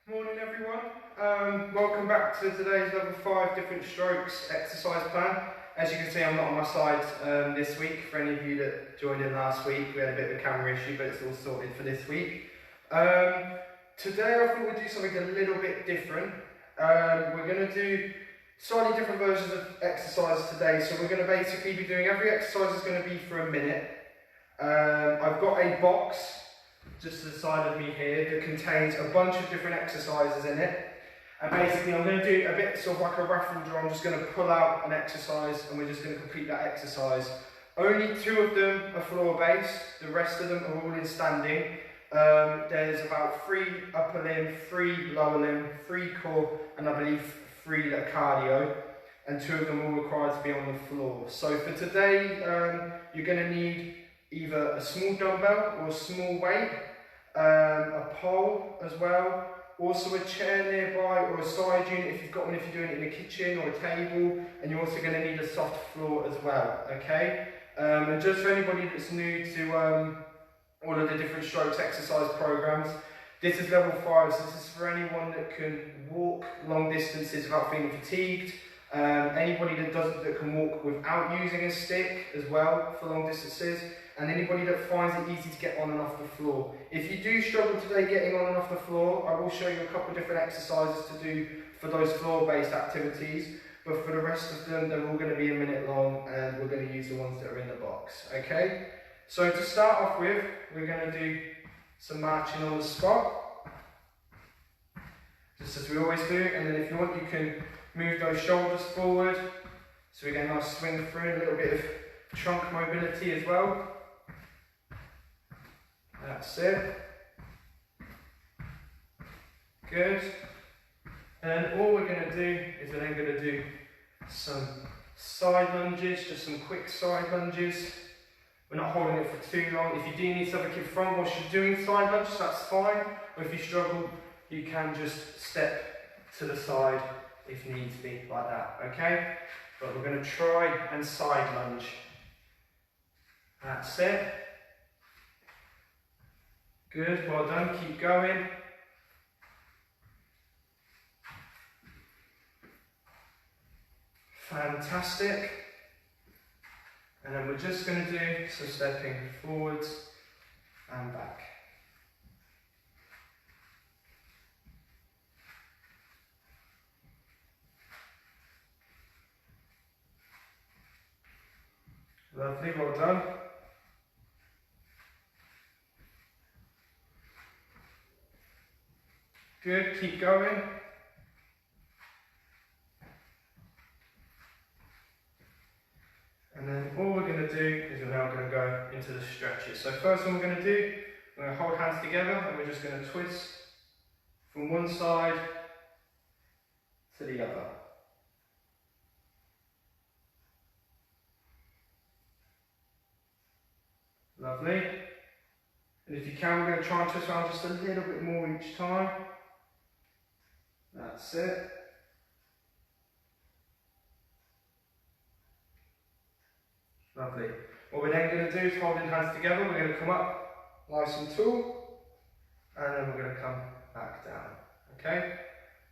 Morning everyone, welcome back to today's level 5 different strokes exercise plan. As you can see, I'm not on my side this week. For any of you that joined in last week, we had a bit of a camera issue, but it's all sorted for this week. Today I thought we'd do something a little bit different. We're going to do slightly different versions of exercises today. So we're going to basically be doing, every exercise is going to be for a minute. I've got a box just to the side of me here that contains a bunch of different exercises in it, and basically I'm going to do a bit sort of like a raffle draw. I'm just going to pull out an exercise and we're just going to complete that exercise. Only 2 of them are floor based, the rest of them are all in standing. There's about 3 upper limb, 3 lower limb, 3 core, and I believe 3 that are cardio, and 2 of them will require to be on the floor. So for today you're going to need either a small dumbbell or a small weight, a pole as well, also a chair nearby or a side unit if you've got one, if you're doing it in the kitchen, or a table, and you're also going to need a soft floor as well, okay? And just for anybody that's new to all of the different strokes exercise programs, this is level 5, so this is for anyone that can walk long distances without feeling fatigued. Anybody that can walk without using a stick as well for long distances, and anybody that finds it easy to get on and off the floor. If you do struggle today getting on and off the floor, I will show you a couple of different exercises to do for those floor-based activities, but for the rest of them, they're all going to be a minute long, and we're going to use the ones that are in the box, okay? So to start off with, we're going to do some marching on the spot, just as we always do, and then if you want, you can move those shoulders forward, so we get a nice swing through, a little bit of trunk mobility as well. That's it. Good. And then all we're going to do is we're then going to do some side lunges, just some quick side lunges. We're not holding it for too long. If you do need something in front whilst you're doing side lunges, that's fine. Or if you struggle, you can just step to the side if needs be, like that, okay? But we're going to try and side lunge. That's it. Good, well done, keep going. Fantastic. And then we're just going to do some stepping forwards and back. Lovely, well done. Good, keep going. And then all we're going to do is we're now going to go into the stretches. So first one we're going to do, we're going to hold hands together and we're just going to twist from one side to the other. Lovely. And if you can, we're going to try and twist around just a little bit more each time. That's it. Lovely. What we're then going to do is holding hands together, we're going to come up nice and tall, and then we're going to come back down. Okay?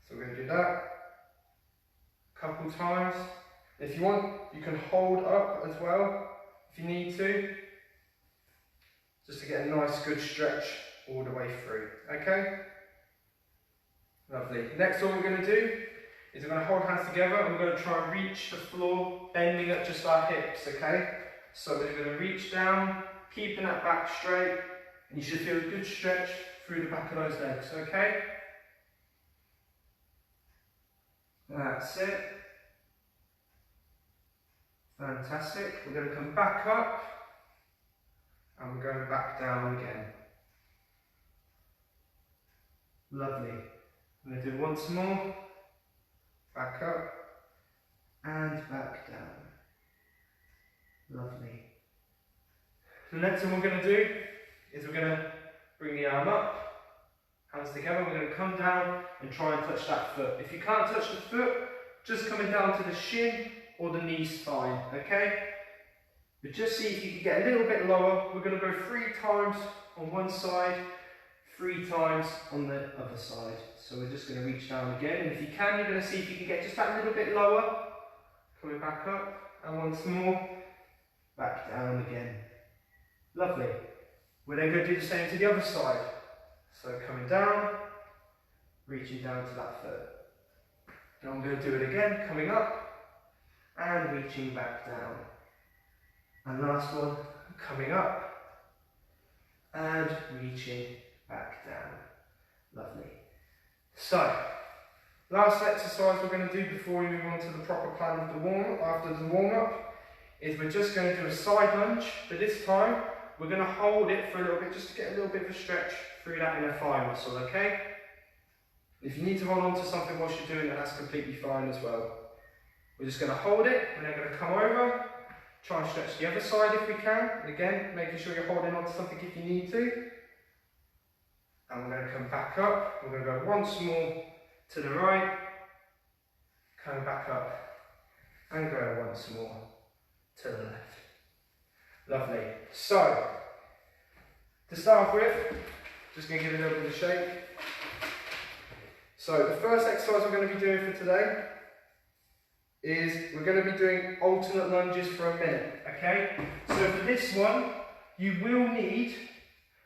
So we're going to do that a couple times. If you want, you can hold up as well, if you need to, just to get a nice good stretch all the way through. Okay? Lovely. Next one we're going to do is we're going to hold hands together and we're going to try and reach the floor, bending up just our hips, okay? So we're going to reach down, keeping that back straight, and you should feel a good stretch through the back of those legs, okay? That's it. Fantastic. We're going to come back up, and we're going back down again. Lovely. I'm going to do once more. Back up and back down. Lovely. The next one we're going to do is we're going to bring the arm up, hands together, we're going to come down and try and touch that foot. If you can't touch the foot, just coming down to the shin or the knee's fine, okay? But just see if you can get a little bit lower. We're going to go 3 times on one side, 3 times on the other side. So we're just going to reach down again, and if you can, you're going to see if you can get just that little bit lower. Coming back up, and once more, back down again. Lovely. We're then going to do the same to the other side. So coming down, reaching down to that foot. And I'm going to do it again, coming up, and reaching back down. And last one, coming up, and reaching back down. Lovely. So, last exercise we're going to do before we move on to the proper plan of the after the warm-up is we're just going to do a side lunge, but this time we're going to hold it for a little bit just to get a little bit of a stretch through that inner thigh muscle, okay? If you need to hold on to something whilst you're doing it, that's completely fine as well. We're just going to hold it, and then going to come over, try and stretch the other side if we can. And again, making sure you're holding on to something if you need to. And we're going to come back up. We're going to go once more to the right, come back up, and go once more to the left. Lovely. So, to start with, just going to give it a little bit of a shake. So, the first exercise we're going to be doing for today is we're going to be doing alternate lunges for a minute, okay? So for this one, you will need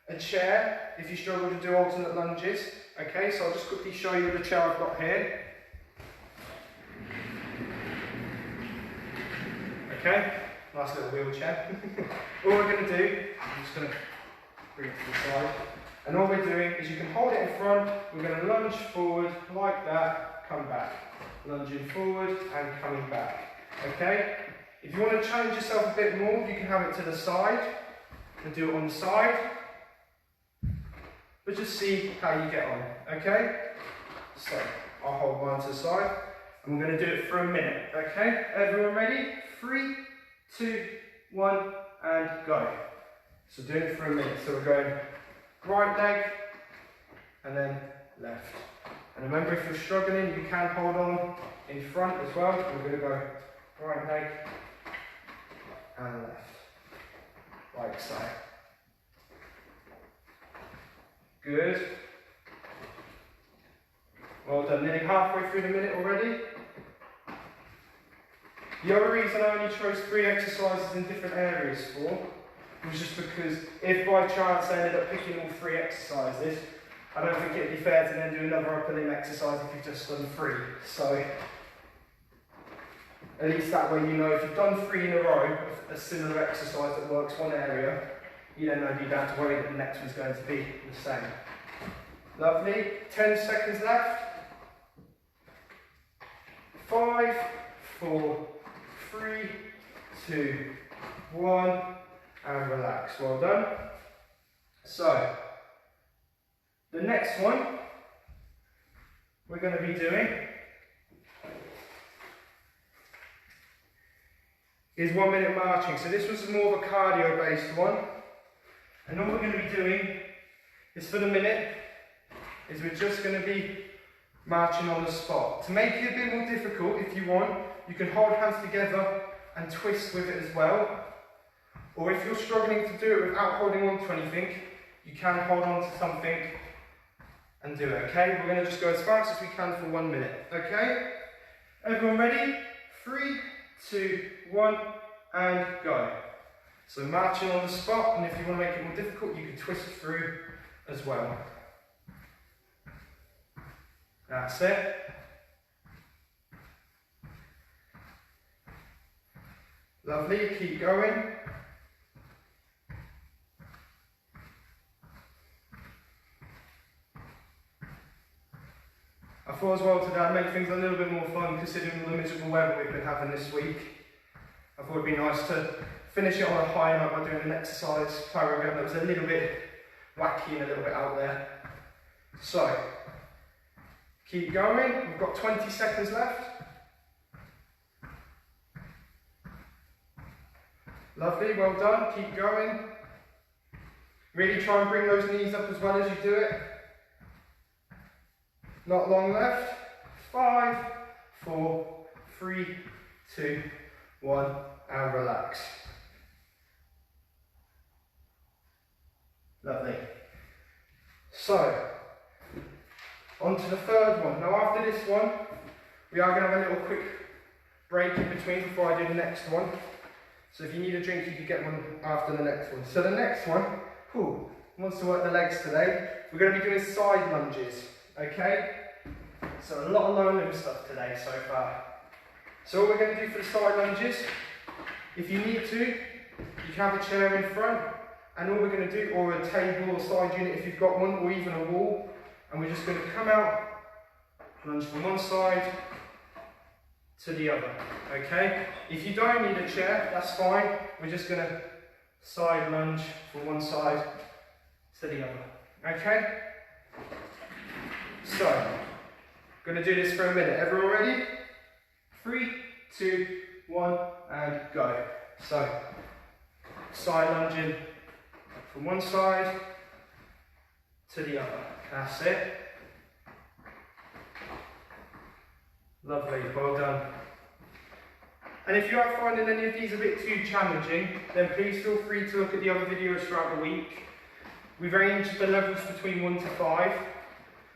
a chair if you struggle to do alternate lunges, okay? So I'll just quickly show you the chair I've got here. Okay, nice little wheelchair. All we're going to do, I'm just going to bring it to the side, and all we're doing is you can hold it in front, we're going to lunge forward like that, come back. Lunging forward and coming back, okay? If you want to challenge yourself a bit more, you can have it to the side and do it on the side, but just see how you get on, okay? So, I'll hold mine to the side, and we're going to do it for a minute, okay? Everyone ready? 3, 2, 1, and go. So doing it for a minute, so we're going right leg, and then left. And remember, if you're struggling, you can hold on in front as well. We're going to go right leg and left, like so. Good. Well done. Nearly halfway through the minute already. The other reason I only chose 3 exercises in different areas for was just because if by chance I ended up picking all 3 exercises, I don't think it'd be fair to then do another upper limb exercise if you've just done 3. So, at least that way you know if you've done 3 in a row of a similar exercise that works one area, you then know you don't have to worry that the next one's going to be the same. Lovely. 10 seconds left. 5, 4, 3, 2, 1, and relax. Well done. So, the next one we're going to be doing is 1 minute marching. So this was more of a cardio based one, and all we're going to be doing is for the minute is we're just going to be marching on the spot. To make it a bit more difficult, if you want, you can hold hands together and twist with it as well, or if you're struggling to do it without holding on to anything, you can hold on to something and do it, okay? We're going to just go as fast as we can for 1 minute, okay? Everyone ready? 3, 2, 1, and go. So marching on the spot, and if you want to make it more difficult, you can twist through as well. That's it. Lovely, keep going. I thought as well today I'd make things a little bit more fun considering the miserable weather we've been having this week. I thought it'd be nice to finish it on a high note by doing an exercise program that was a little bit wacky and a little bit out there. So, keep going, we've got 20 seconds left. Lovely, well done, keep going. Really try and bring those knees up as well as you do it. Not long left. 5, 4, 3, 2, 1, and relax. Lovely. So, on to the third one. Now after this one, we are going to have a little quick break in between before I do the next one. So if you need a drink, you can get one after the next one. So the next one, wants to work the legs today. We're going to be doing side lunges, okay? So a lot of lower limb stuff today so far. So what we're going to do for the side lunges, if you need to, you can have a chair in front, and all we're going to do, or a table or side unit if you've got one, or even a wall, and we're just going to come out, lunge from one side to the other, okay? If you don't need a chair, that's fine. We're just going to side lunge from one side to the other, okay? So, going to do this for a minute. Everyone ready? 3, 2, 1, and go. So, side lunging from one side to the other. That's it. Lovely, well done. And if you are finding any of these a bit too challenging, then please feel free to look at the other videos throughout the week. We've ranged the levels between 1 to 5.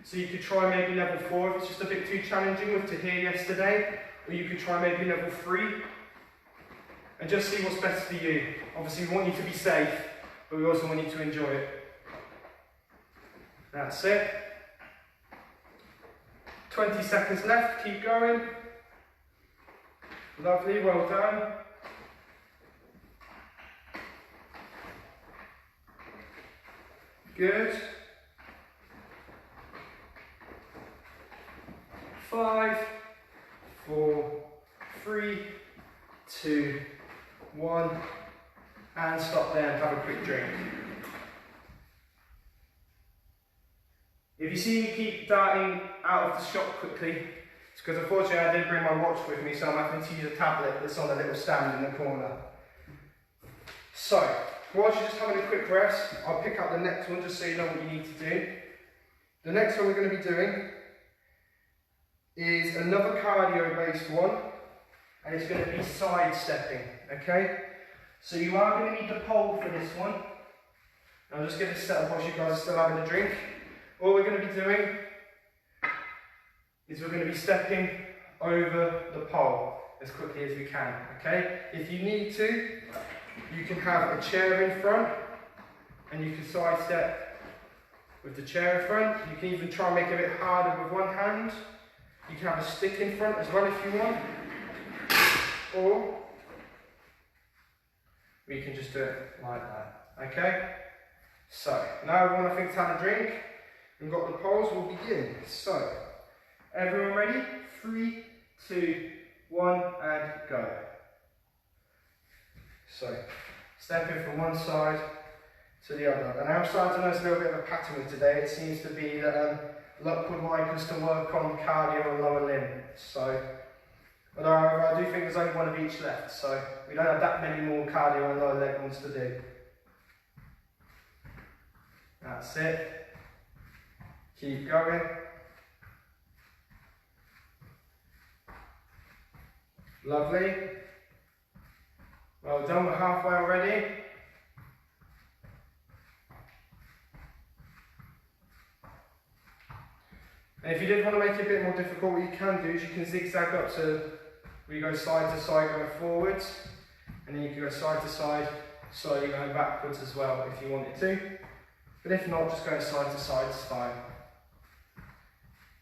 So you could try maybe level 4 if it's just a bit too challenging with to hear yesterday. Or you could try maybe level 3. And just see what's best for you. Obviously we want you to be safe, but we also want you to enjoy it. That's it. 20 seconds left, keep going. Lovely, well done. Good. 5, 4, 3, 2, 1, and stop there and have a quick drink. If you see me keep darting out of the shop quickly, it's because unfortunately I didn't bring my watch with me, so I'm having to use a tablet that's on a little stand in the corner. So, whilst you're just having a quick rest, I'll pick up the next one just so you know what you need to do. The next one we're going to be doing is another cardio-based one, and it's going to be side stepping, okay? So you are going to need the pole for this one. I'll just get this set up whilst you guys are still having a drink. All we're going to be doing is we're going to be stepping over the pole as quickly as we can, okay? If you need to, you can have a chair in front and you can side step with the chair in front. You can even try and make it a bit harder with one hand. You can have a stick in front as well if you want. Or we can just do it like that, okay? So, now everyone I think's had a drink. We've got the poles, we'll begin. So, everyone ready? 3, 2, 1, and go. So, stepping from one side to the other. And I'm starting to notice a little bit of a pattern with today. It seems to be that luck would like us to work on cardio and lower limb. So, but I do think there's only one of each left. So, we don't have that many more cardio and lower leg ones to do. That's it. Keep going. Lovely. Well done, we're halfway already. And if you did want to make it a bit more difficult, what you can do is you can zigzag up to where you go side to side going forwards, and then you can go side to side, slowly going backwards as well if you wanted to. But if not, just going side to side is fine.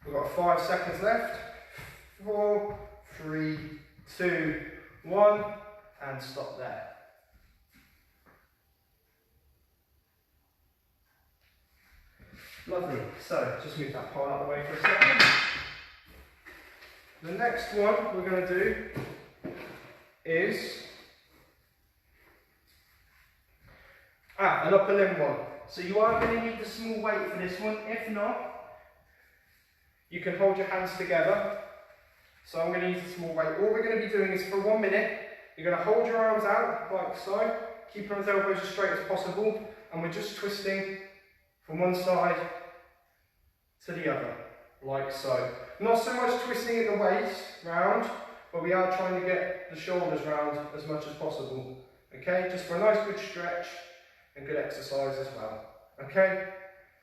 We've got 5 seconds left. 4, 3, 2, 1, and stop there. Lovely. So, just move that pole out of the way for a second. The next one we're going to do is an upper limb one. So you are going to need the small weight for this one. If not, you can hold your hands together. So I'm going to use the small weight. All we're going to be doing is for 1 minute, you're going to hold your arms out like so, keep those elbows as straight as possible, and we're just twisting from one side to the other, like so. Not so much twisting at the waist round, but we are trying to get the shoulders round as much as possible. Okay, just for a nice good stretch and good exercise as well. Okay,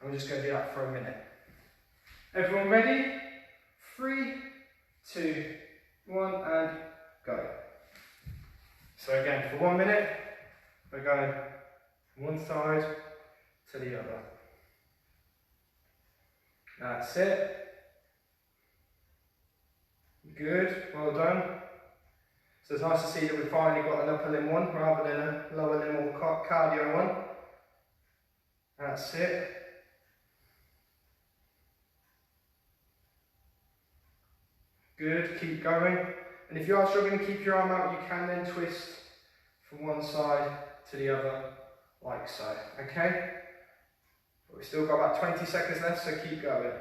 And we're just going to do that for a minute. Everyone ready? 3, 2, 1, and go. So again, for 1 minute, we're going from one side to the other. That's it. Good, well done. So it's nice to see that we've finally got an upper limb one rather than a lower limb or cardio one. That's it. Good, keep going. And if you are struggling to keep your arm out, you can then twist from one side to the other, like so, okay? But we've still got about 20 seconds left, so keep going.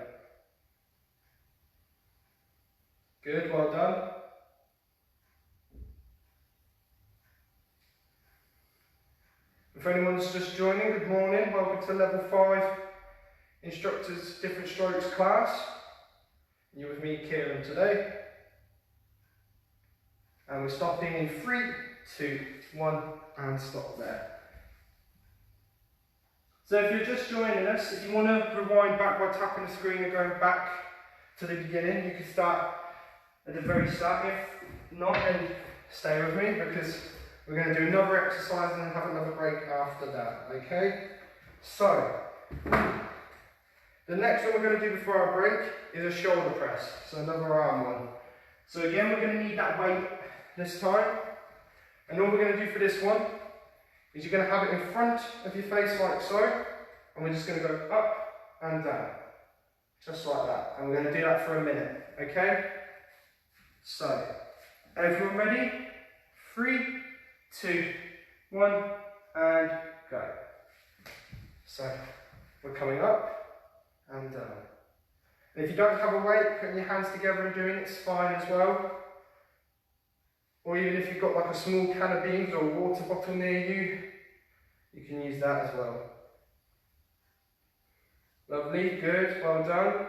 Good, well done. If anyone's just joining, good morning. Welcome to level 5 instructors different strokes class. You're with me, Kieran, today. And we're stopping in 3, 2, 1, and stop there. So if you're just joining us, if you want to rewind back by tapping the screen and going back to the beginning, you can start at the very start. If not, then stay with me because we're going to do another exercise and then have another break after that, okay? So, the next one we're going to do before our break is a shoulder press, so another arm one. So again, we're going to need that weight this time. And all we're going to do for this one is you're going to have it in front of your face like so, and we're just going to go up and down, just like that. And we're going to do that for a minute, okay? So, everyone ready? 3, 2, 1, and go. So, we're coming up and down. And if you don't have a weight, putting your hands together and doing it's fine as well. Or even if you've got like a small can of beans or a water bottle near you, you can use that as well. Lovely, good, well done.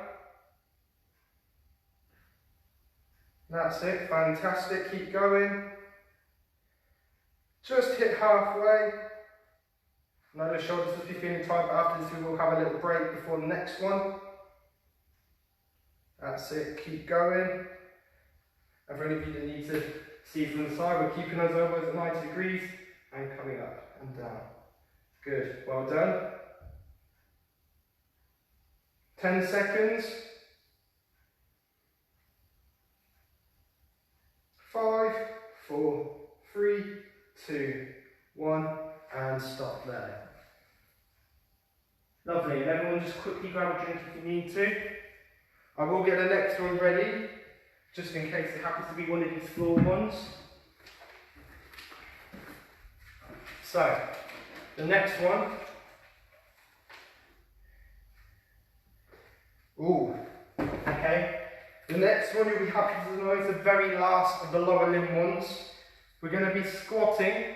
That's it, fantastic, keep going. Just hit halfway. I know the shoulders will be feeling tight, but after this we will have a little break before the next one. That's it, keep going. And for any of you that need to see from the side, we're keeping those elbows at 90 degrees and coming up and down. Good, well done. 10 seconds. 5, 4, 3, 2, 1, and stop there. Lovely, and everyone just quickly grab a drink if you need to. I will get the next one ready, just in case it happens to be one of these floor ones. So, the next one. Ooh, okay. The next one you'll be happy to know is the very last of the lower limb ones. We're going to be squatting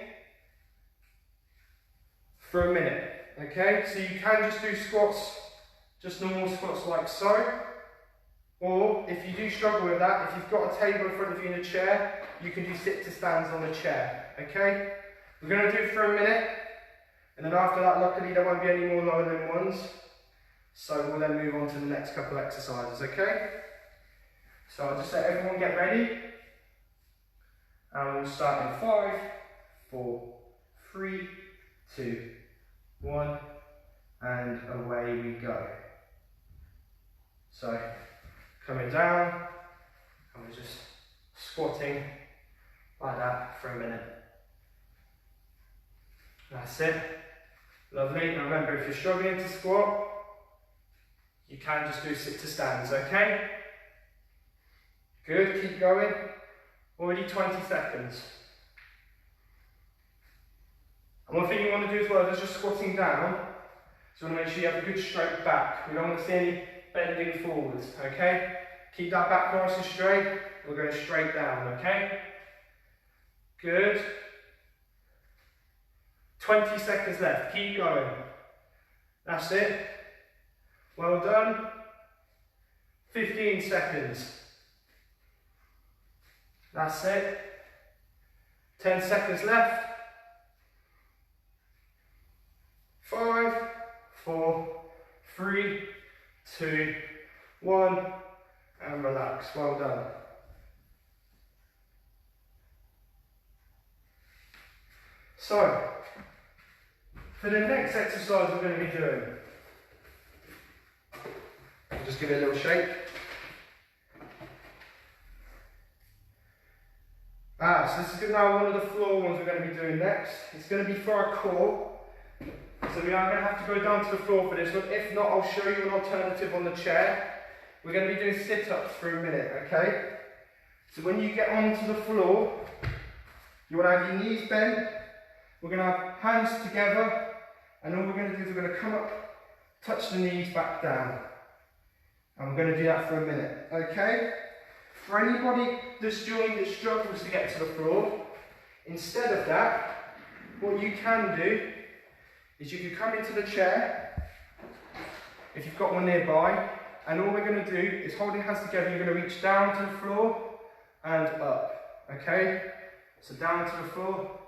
for a minute, okay? So you can just do squats, just normal squats like so. Or if you do struggle with that, if you've got a table in front of you in a chair, you can do sit to stands on the chair, okay? We're going to do it for a minute, and then after that, luckily there won't be any more lower limb ones. So we'll then move on to the next couple of exercises, okay? So I'll just let everyone get ready. And we'll start in 5, 4, 3, 2, 1, and away we go. So, coming down, and we're just squatting like that for a minute. That's it. Lovely. Now remember, if you're struggling to squat, you can just do sit to stands, okay? Good, keep going. Already 20 seconds. And one thing you want to do as well is just squatting down. So you want to make sure you have a good straight back. We don't want to see any bending forwards, okay? Keep that back nice and straight. We're going straight down, okay? Good. 20 seconds left. Keep going. That's it. Well done. 15 seconds. That's it. 10 seconds left. 5, 4, 3, 2, 1, and relax. Well done. So, for the next exercise we're going to be doing, I'll just give it a little shake. So this is now one of the floor ones we're going to be doing next. It's going to be for our core. So we are going to have to go down to the floor for this one. If not, I'll show you an alternative on the chair. We're going to be doing sit-ups for a minute, okay? So when you get onto the floor, you want to have your knees bent. We're going to have hands together. And all we're going to do is we're going to come up, touch the knees back down. And we're going to do that for a minute, okay? For anybody that's joined that struggles to get to the floor, instead of that, what you can do is you can come into the chair, if you've got one nearby, and all we're going to do is hold your hands together, you're going to reach down to the floor and up, okay? So down to the floor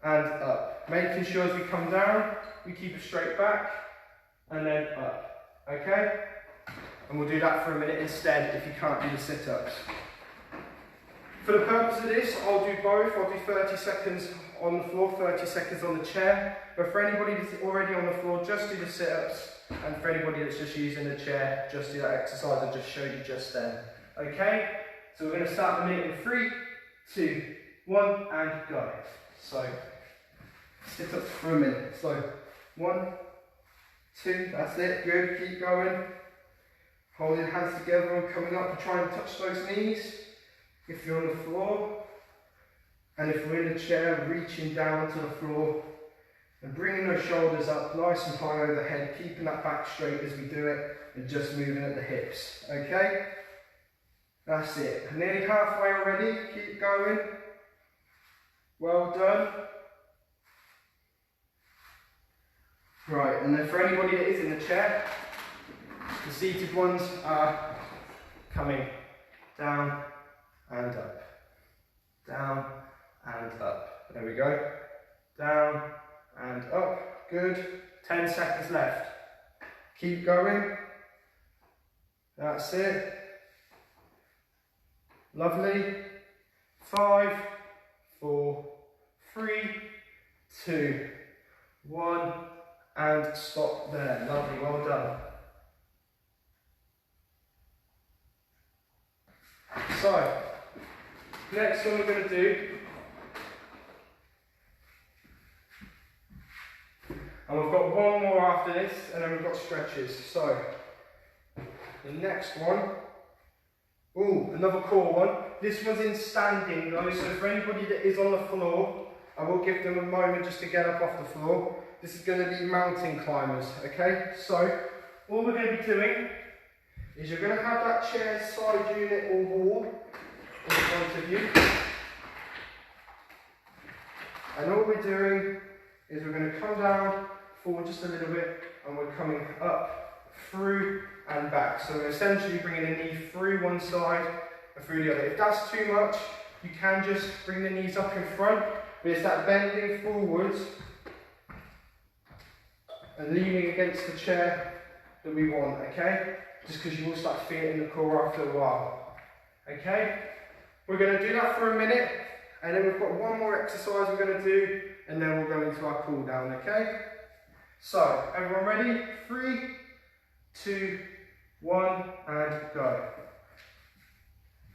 and up. Making sure as we come down, we keep a straight back and then up, okay? And we'll do that for a minute instead if you can't do the sit-ups. For the purpose of this, I'll do both. I'll do 30 seconds on the floor, 30 seconds on the chair. But for anybody that's already on the floor, just do the sit-ups. And for anybody that's just using the chair, just do that exercise I just showed you just then. Okay? So we're going to start the minute in 3, 2, 1, and go. So, sit-ups for a minute. So, 1, 2, that's it, good, keep going. Holding hands together and coming up and trying to touch those knees. If you're on the floor, and if we're in the chair, reaching down to the floor and bringing those shoulders up nice and high overhead, keeping that back straight as we do it and just moving at the hips, okay? That's it. Nearly halfway already, keep going. Well done. Right, and then for anybody that is in the chair, the seated ones are coming down and up, down and up. There we go. Down and up. Good. 10 seconds left. Keep going. That's it. Lovely. 5, 4, 3, 2, 1, and stop there. Lovely. Well done. So, next one we're going to do, and we've got one more after this, and then we've got stretches. So, the next one, another core one. This one's in standing though, so for anybody that is on the floor, I will give them a moment just to get up off the floor. This is going to be mountain climbers, okay? So, all we're going to be doing is you're going to have that chair side unit or wall in front of you. And all we're doing is we're going to come down, forward just a little bit, and we're coming up, through and back. So we're essentially bringing the knee through one side and through the other. If that's too much, you can just bring the knees up in front, but it's that bending forwards and leaning against the chair that we want, okay? Just because you will start to feel it in the core after a while. Okay? We're going to do that for a minute, and then we've got one more exercise we're going to do, and then we'll go into our cool down, okay? So, everyone ready? 3, 2, 1, and go.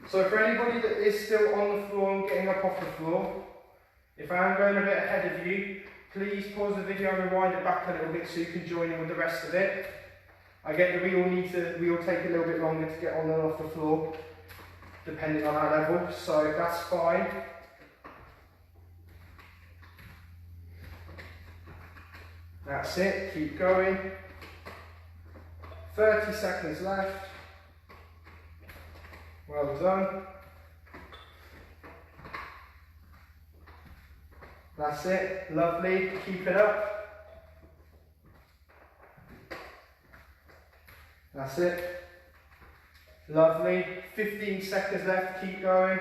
So for anybody that is still on the floor and getting up off the floor, if I am going a bit ahead of you, please pause the video and rewind it back a little bit so you can join in with the rest of it. I get that we all take a little bit longer to get on and off the floor, depending on our level, so that's fine. That's it, keep going. 30 seconds left. Well done. That's it, lovely, keep it up. That's it. Lovely. 15 seconds left, keep going.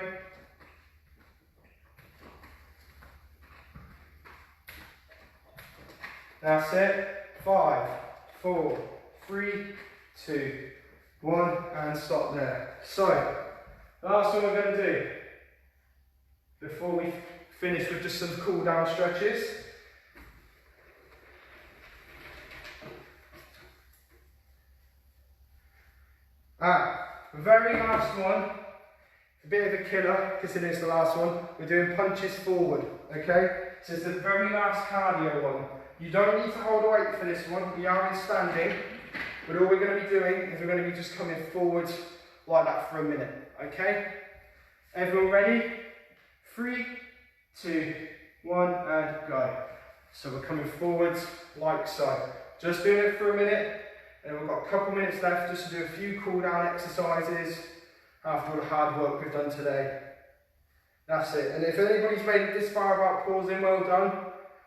That's it. 5, 4, 3, 2, 1, and stop there. So, last one we're going to do before we finish with just some cool down stretches. Very last one, a bit of a killer, considering it's the last one. We're doing punches forward, okay? So it's the very last cardio one. You don't need to hold a weight for this one. We are in standing, but all we're going to be doing is we're going to be just coming forwards like that for a minute, okay? Everyone ready? 3, 2, 1, and go. So we're coming forwards like so. Just doing it for a minute. And we've got a couple minutes left just to do a few cool down exercises after all the hard work we've done today. That's it. And if anybody's made it this far without pausing, well done.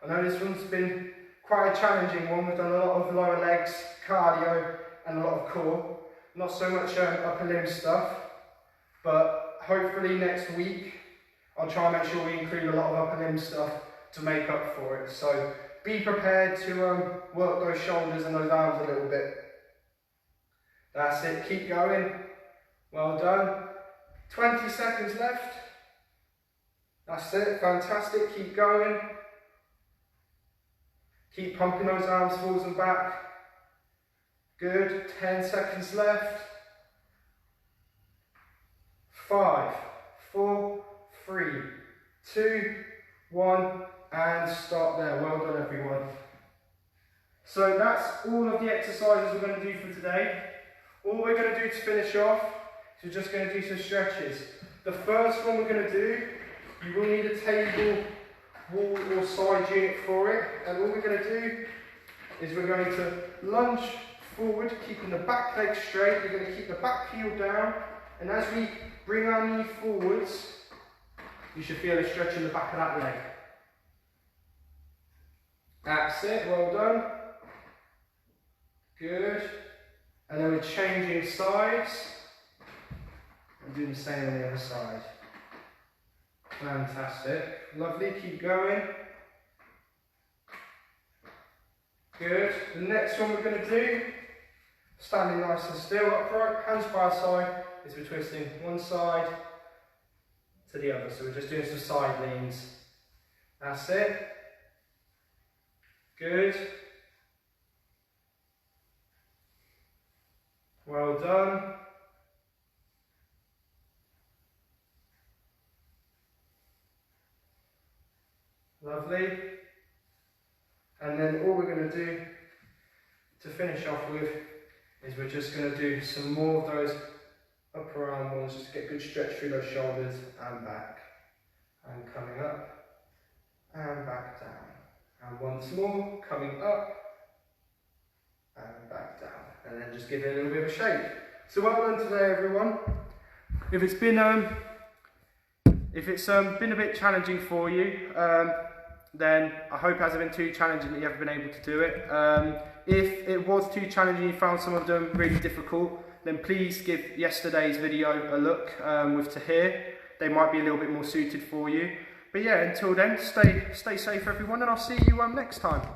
I know this one's been quite a challenging one. We've done a lot of lower legs, cardio, and a lot of core. Not so much upper limb stuff, but hopefully next week I'll try and make sure we include a lot of upper limb stuff to make up for it. So be prepared to work those shoulders and those arms a little bit. That's it, keep going. Well done. 20 seconds left. That's it, fantastic, keep going. Keep pumping those arms forwards and back. Good, 10 seconds left. 5, 4, 3, 2, 1, and stop there. Well done, everyone. So that's all of the exercises we're going to do for today. All we're going to do to finish off is we're just going to do some stretches. The first one we're going to do, you will need a table, wall or side unit for it. And all we're going to do is we're going to lunge forward, keeping the back leg straight. We're going to keep the back heel down. And as we bring our knee forwards, you should feel a stretch in the back of that leg. That's it, well done. Good. And then we're changing sides and doing the same on the other side. Fantastic. Lovely, keep going. Good. The next one we're going to do, standing nice and still, upright, hands by our side, is we're twisting one side to the other. So we're just doing some side leans. That's it. Good. Well done. Lovely. And then all we're going to do to finish off with is we're just going to do some more of those upper arm ones just to get good stretch through those shoulders and back. And coming up and back down. And once more, coming up and back down. And then just give it a little bit of a shake. So well done today, everyone. If it's been a bit challenging for you, then I hope it hasn't been too challenging that you haven't been able to do it. If it was too challenging, you found some of them really difficult, then please give yesterday's video a look with Tahir. They might be a little bit more suited for you. But yeah, until then, stay safe everyone, and I'll see you next time.